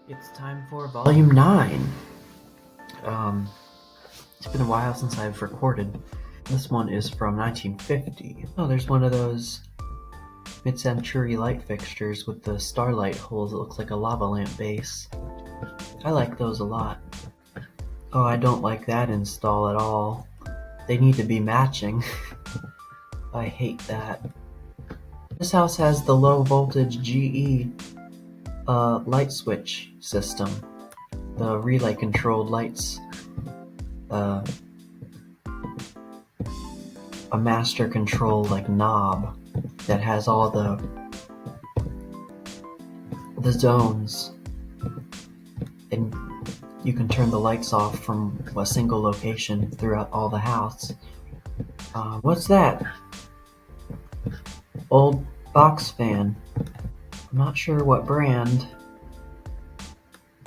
It's time for Volume 9. It's been a while since I've recorded. This one is from 1950. Oh, there's one of those mid-century light fixtures with the starlight holes. It looks like a lava lamp base. I like those a lot. Oh, I don't like that install at all. They need to be matching. I hate that. This house has the low voltage GE light switch system. The relay controlled lights. A master control knob that has all the zones, and you can turn the lights off from a single location throughout all the house. What's that? Old box fan. I'm not sure what brand.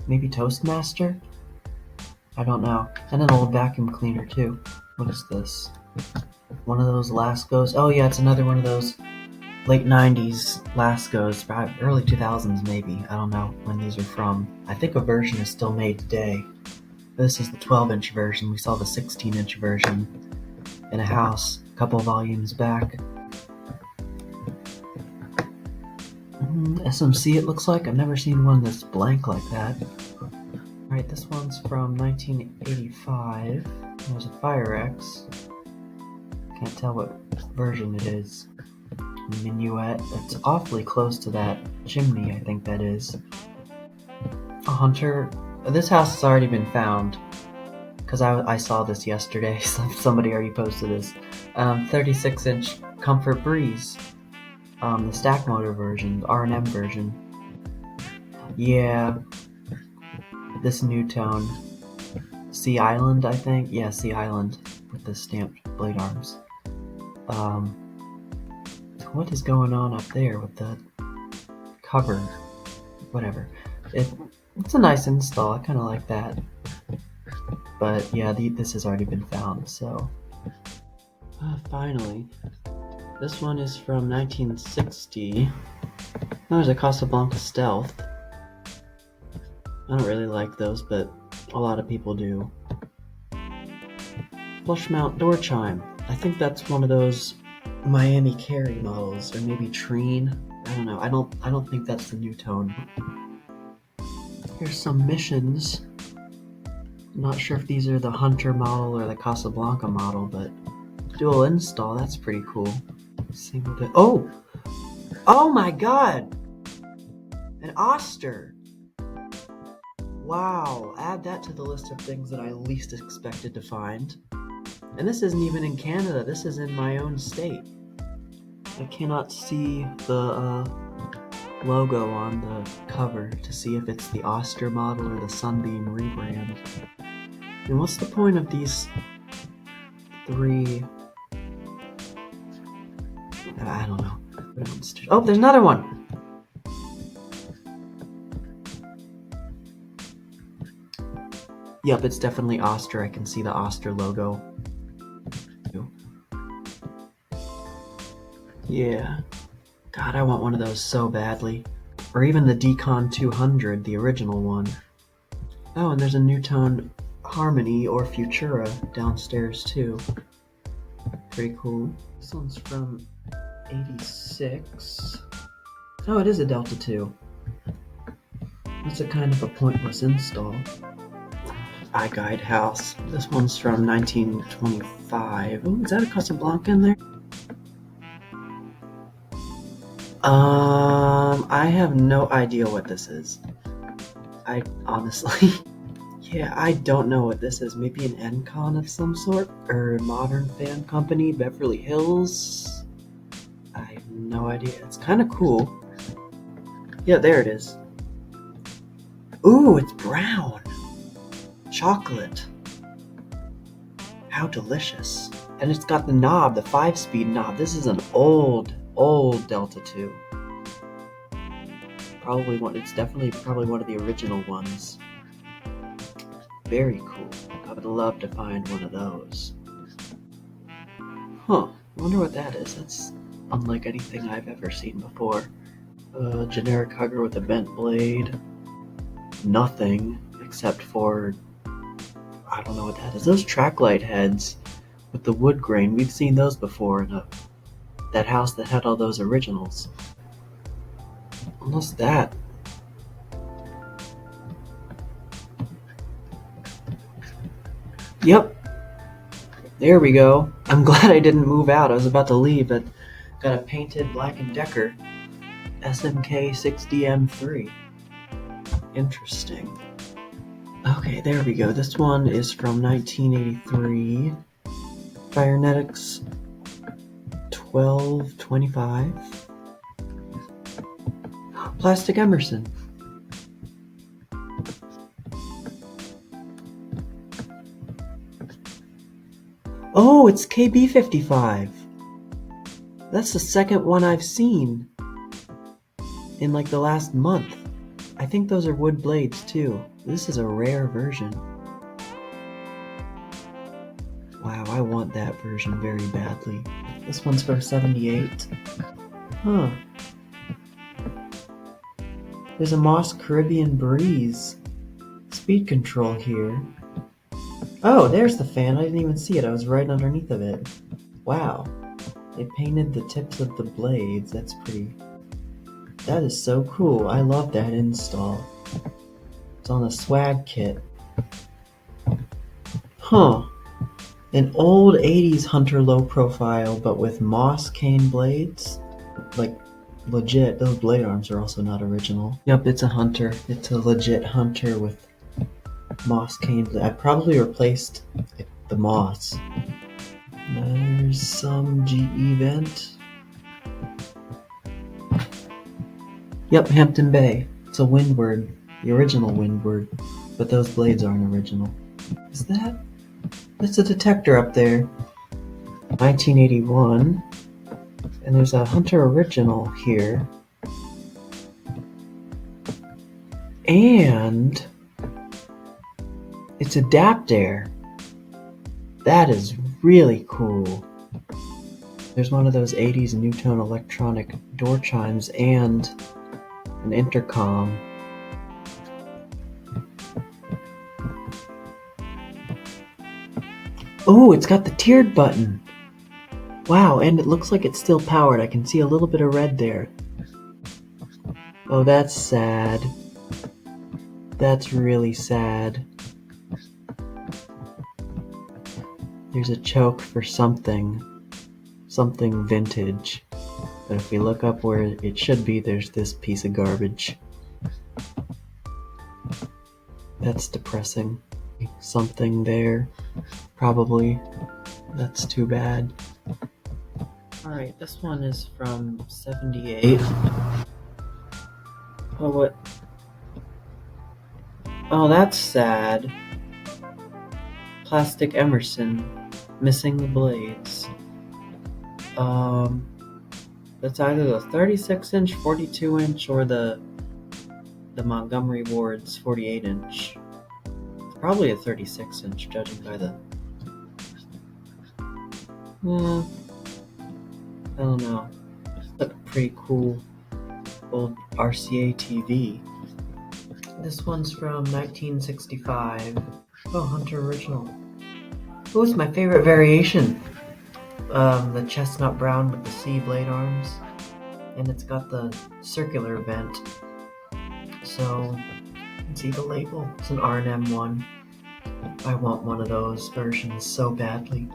Maybe Toastmaster? I don't know. And an old vacuum cleaner too. What is this? One of those Lascos. Oh yeah, it's another one of those late 90s Lascos, early 2000s maybe. I don't know when these are from. I think a version is still made today. This is the 12-inch version. We saw the 16-inch version in a house a couple volumes back. SMC it looks like. I've never seen one that's blank like that. Alright, this one's from 1985. There's a Fire-X. Can't tell what version it is. Minuet. It's awfully close to that chimney, I think that is. A Hunter. This house has already been found, because I saw this yesterday. Somebody already posted this. 36-inch Comfort Breeze. The stack motor version, the R&M version. Yeah. This new tone. Sea Island, I think? Yeah, Sea Island with the stamped blade arms. What is going on up there with the cover? Whatever. It's a nice install. I kind of like that. But yeah, this has already been found, so. Finally. This one is from 1960. There's a Casablanca Stealth. I don't really like those, but a lot of people do. Flush mount door chime. I think that's one of those Miami Carey models, or maybe Treen. I don't know. I don't think that's the new tone. Here's some missions. I'm not sure if these are the Hunter model or the Casablanca model, but dual install. That's pretty cool. Single bit. Oh my God! An Oster. Wow, add that to the list of things that I least expected to find. And this isn't even in Canada, this is in my own state. I cannot see the logo on the cover to see if it's the Oster model or the Sunbeam rebrand. And what's the point of these three? I don't know. Oh, there's another one! Yep, it's definitely Oster. I can see the Oster logo. Yeah. God, I want one of those so badly. Or even the Decon 200, the original one. Oh, and there's a Newtone Harmony or Futura downstairs too. Pretty cool. This one's from 86. Oh, it is a Delta 2. That's a kind of a pointless install. iGuide house. This one's from 1925. Oh, is that a Casablanca in there? I have no idea what this is. I honestly, yeah, I don't know what this is. Maybe an Encon of some sort? Or a Modern Fan Company, Beverly Hills? I have no idea. It's kind of cool. Yeah, there it is. Ooh, it's brown. Chocolate. How delicious. And it's got the knob, the 5-speed knob. This is an old Delta 2. It's definitely probably one of the original ones. Very cool. I would love to find one of those. Huh, I wonder what that is. That's unlike anything I've ever seen before. Generic hugger with a bent blade. nothing except for, I don't know what that is. Those track light heads with the wood grain, we've seen those before in that house that had all those originals. What's that? Yep. There we go. I'm glad I didn't move out. I was about to leave, but got a painted Black & Decker SMK 6DM3. Interesting. Okay, there we go. This one is from 1983. Firenetics 1225. Plastic Emerson. Oh, it's KB55. That's the second one I've seen in like the last month. I think those are wood blades too. This is a rare version. Wow, I want that version very badly. This one's for 78. Huh. There's a Moss Caribbean Breeze speed control here. Oh, there's the fan. I didn't even see it. I was right underneath of it. Wow. They painted the tips of the blades. That's pretty... That is so cool. I love that install. It's on a swag kit. Huh. An old 80s Hunter low profile, but with moss cane blades? Like, legit. Those blade arms are also not original. Yep, it's a Hunter. It's a legit Hunter with moss cane. I probably replaced the moss. There's some GE vent. Yep, Hampton Bay. It's a Windward, the original Windward, but those blades aren't original. Is that? That's a detector up there. 1981. And there's a Hunter original here. And it's Adaptair. That is really cool. There's one of those 80s Newtone electronic door chimes and an intercom. Oh, it's got the tiered button. Wow, and it looks like it's still powered. I can see a little bit of red there. Oh, that's sad. That's really sad. There's a choke for something vintage. But if we look up where it should be, there's this piece of garbage. That's depressing. Something there, probably. That's too bad. Alright, this one is from 78. Oh, what? Oh, that's sad. Plastic Emerson, missing the blades. That's either the 36-inch, 42-inch, or the Montgomery Ward's 48-inch. It's probably a 36-inch, judging by the... I don't know. That's a pretty cool old RCA TV. This one's from 1965. Oh, Hunter original. Oh, it's my favorite variation. The chestnut brown with the C blade arms, and it's got the circular vent. So you can see the label. It's an R&M one. I want one of those versions so badly.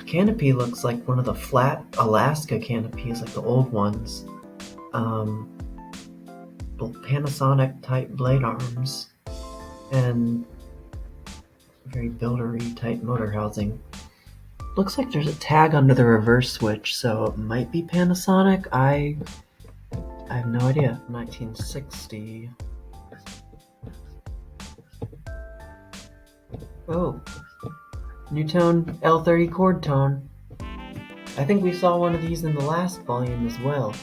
Canopy looks like one of the flat Alaska canopies, like the old ones. Panasonic type blade arms and very buildery type motor housing. Looks like there's a tag under the reverse switch, so it might be Panasonic. I have no idea. 1960. Oh, Newtone L30 chord tone. I think we saw one of these in the last volume as well.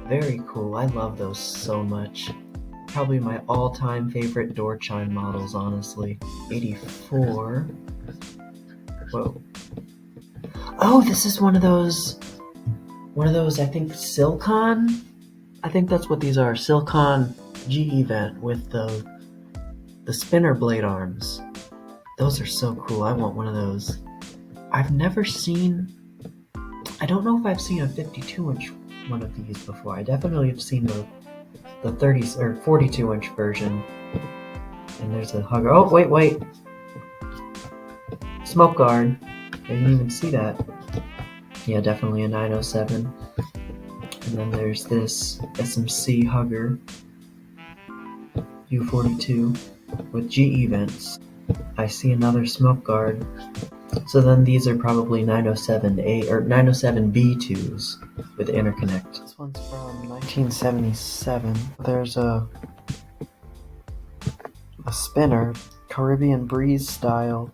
Very cool. I love those so much. Probably my all-time favorite door chime models, honestly. 84. Whoa. Oh, this is one of those one of those, I think, Silicon? I think that's what these are. Silicon G event with the spinner blade arms. Those are so cool. I want one of those. I've never seen... I don't know if I've seen a 52-inch one of these before. I definitely have seen the 30 or 42-inch version. And there's a hugger. Oh, wait. Smoke guard. I didn't even see that. Yeah, definitely a 907. And then there's this SMC hugger. U42 with G vents. I see another smoke guard. So then these are probably 907A or 907B2s with interconnect. This one's from 1977. There's a spinner, Caribbean Breeze style.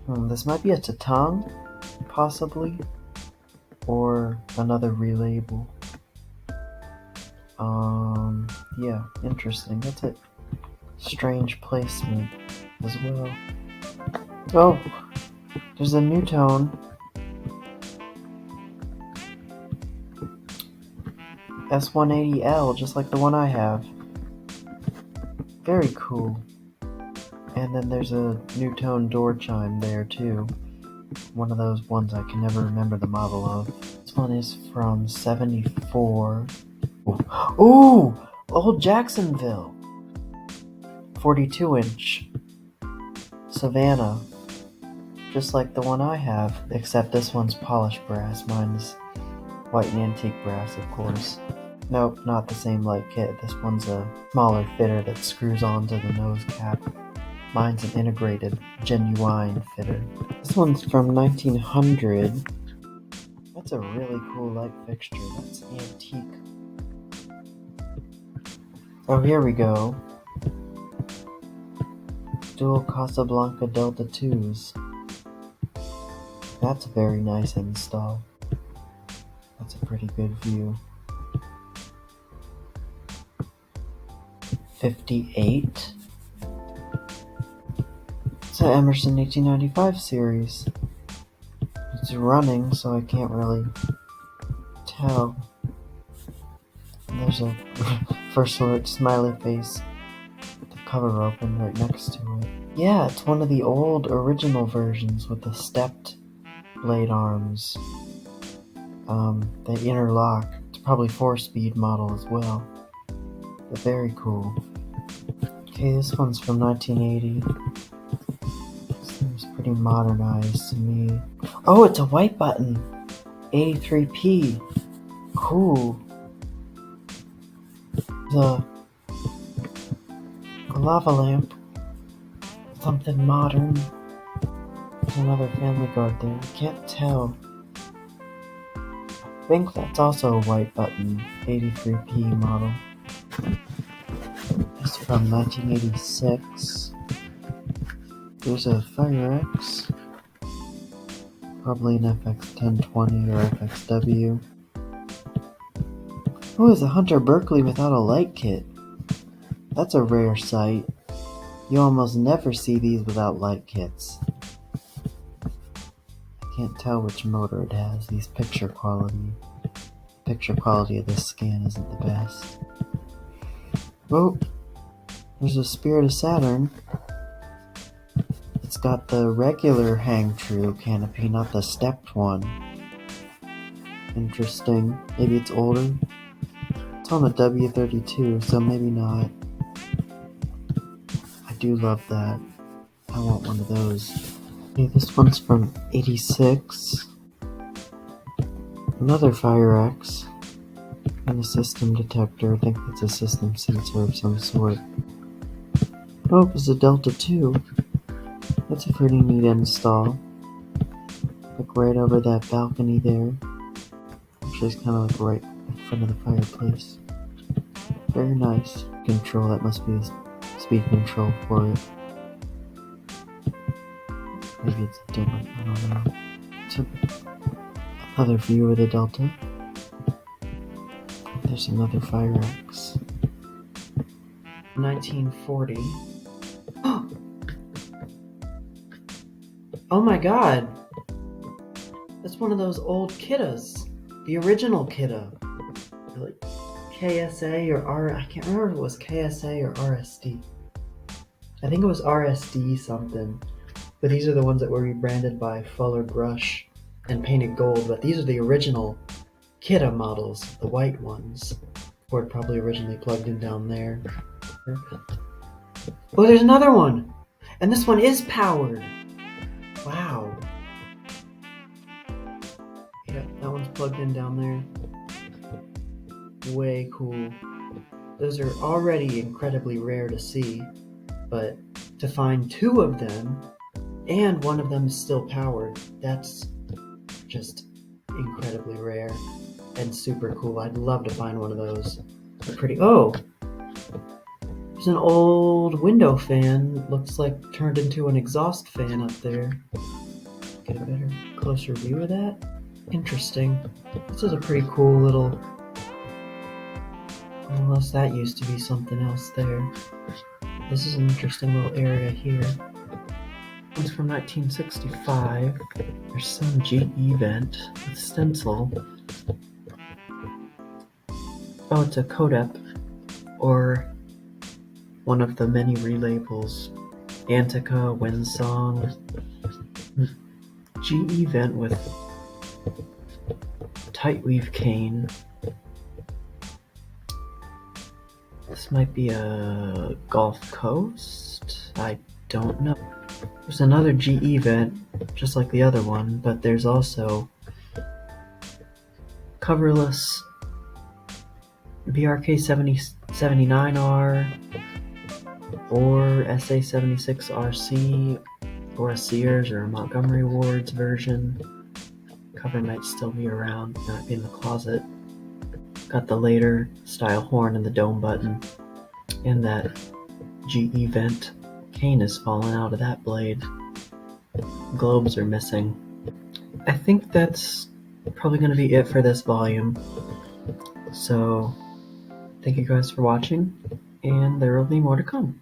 This might be a Tatang, possibly, or another relabel. Yeah, interesting. That's a strange placement as well. Oh, there's a new tone. S180L, just like the one I have. Very cool. And then there's a new tone door chime there too. One of those ones I can never remember the model of. This one is from 74. Ooh! Old Jacksonville! 42-inch. Savannah. Just like the one I have, except this one's polished brass. Mine's white and antique brass, of course. Nope, not the same light kit. This one's a smaller fitter that screws onto the nose cap. Mine's an integrated, genuine fitter. This one's from 1900. That's a really cool light fixture. That's antique. Oh, here we go. Dual Casablanca Delta 2s. That's a very nice install. That's a pretty good view. 58. It's an Emerson 1895 series. It's running, so I can't really tell. There's a first alert smiley face with the cover open right next to it. Yeah, it's one of the old original versions with the stepped blade arms. They interlock. It's probably 4-speed model as well. But very cool. Okay, this one's from 1980. Seems pretty modernized to me. Oh, it's a white button. 83p. Cool. The lava lamp. Something modern. There's another family guard there. I can't tell. I think that's also a white button. 83p model. It's from 1986. There's a FireX. Probably an FX1020 or FXW. Oh, it's a Hunter Berkeley without a light kit. That's a rare sight. You almost never see these without light kits. I can't tell which motor it has. These picture quality of this scan isn't the best. Oh, there's a Spirit of Saturn. It's got the regular hang true canopy, not the stepped one. Interesting. Maybe it's older. It's on a W32, so maybe not. I do love that. I want one of those. Okay, this one's from 86. Another FireX. And a system detector. I think it's a system sensor of some sort. Oh, it's a Delta 2. That's a pretty neat install. Like right over that balcony there. Actually, it's kind of like right in front of the fireplace. Very nice. Control, that must be the speed control for it. Maybe it's different, I don't know. It's another view of the Delta. There's another FireX. 1940. Oh my god! That's one of those old Kittas. The original Kidda. Like KSA or I can't remember if it was KSA or RSD. I think it was RSD something. But these are the ones that were rebranded by Fuller Brush and painted gold. But these are the original Kidda models, the white ones. Ford probably originally plugged in down there. Oh, there's another one! And this one is powered! Wow. Yep, that one's plugged in down there. Way cool. Those are already incredibly rare to see, but to find two of them, and one of them is still powered, that's just incredibly rare and super cool. I'd love to find one of those. They're pretty. Oh! There's an old window fan, looks like turned into an exhaust fan up there. Get a better, closer view of that. Interesting. This is a pretty cool little. Unless that used to be something else there. This is an interesting little area here. One's from 1965. There's some GE vent with stencil. Oh, it's a Codep, or one of the many relabels. Antica, Windsong. GE vent with tight weave cane. This might be a Gulf Coast? I don't know. There's another GE vent, just like the other one, but there's also coverless BRK 7079R or SA76RC or a Sears or a Montgomery Ward's version. Cover might still be around, might be in the closet. Got the later style horn and the dome button, and that GE vent cane is falling out of that blade. Globes are missing. I think that's probably going to be it for this volume. So thank you guys for watching, and there will be more to come.